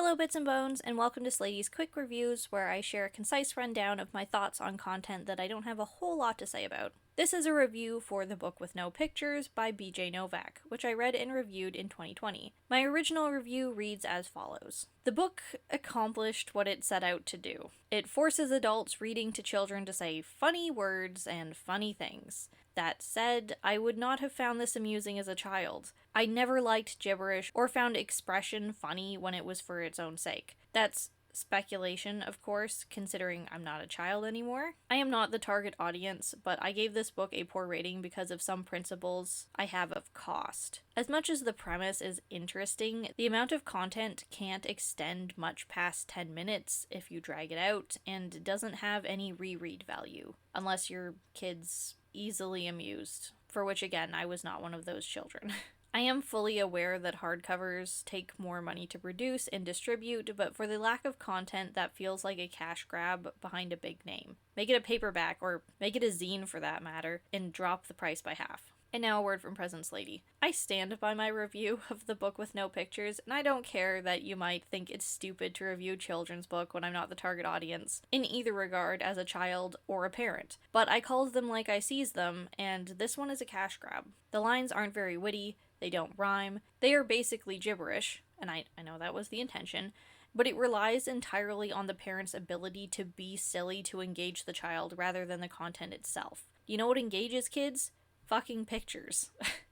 Hello Bits and Bones, and welcome to Slady's Quick Reviews, where I share a concise rundown of my thoughts on content that I don't have a whole lot to say about. This is a review for The Book with No Pictures by BJ Novak, which I read and reviewed in 2020. My original review reads as follows. The book accomplished what it set out to do. It forces adults reading to children to say funny words and funny things. That said, I would not have found this amusing as a child. I never liked gibberish or found expression funny when it was for its own sake. That's speculation, of course, considering I'm not a child anymore. I am not the target audience, but I gave this book a poor rating because of some principles I have of cost. As much as the premise is interesting, the amount of content can't extend much past 10 minutes if you drag it out, and doesn't have any reread value, unless your kid's easily amused, for which again, I was not one of those children. I am fully aware that hardcovers take more money to produce and distribute, but for the lack of content, that feels like a cash grab behind a big name. Make it a paperback, or make it a zine for that matter, and drop the price by half. And now a word from Presence Lady. I stand by my review of The Book with No Pictures, and I don't care that you might think it's stupid to review a children's book when I'm not the target audience, in either regard as a child or a parent. But I called them like I sees them, and this one is a cash grab. The lines aren't very witty, they don't rhyme, they are basically gibberish, and I know that was the intention, but it relies entirely on the parent's ability to be silly to engage the child rather than the content itself. You know what engages kids? Fucking pictures.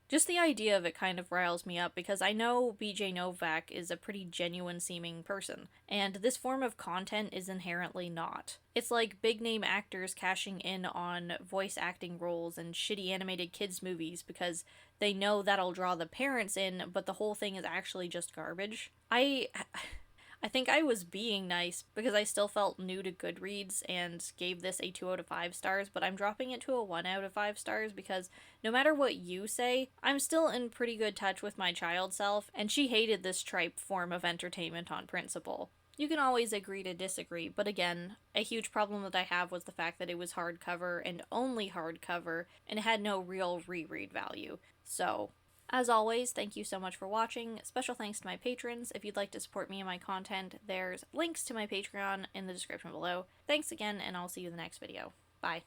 Just the idea of it kind of riles me up because I know BJ Novak is a pretty genuine seeming person, and this form of content is inherently not. It's like big name actors cashing in on voice acting roles in shitty animated kids movies because they know that'll draw the parents in, but the whole thing is actually just garbage. I think I was being nice because I still felt new to Goodreads and gave this a 2 out of 5 stars, but I'm dropping it to a 1 out of 5 stars because no matter what you say, I'm still in pretty good touch with my child self, and she hated this tripe form of entertainment on principle. You can always agree to disagree, but again, a huge problem that I have was the fact that it was hardcover and only hardcover, and it had no real reread value. So, as always, thank you so much for watching. Special thanks to my patrons. If you'd like to support me and my content, there's links to my Patreon in the description below. Thanks again, and I'll see you in the next video. Bye.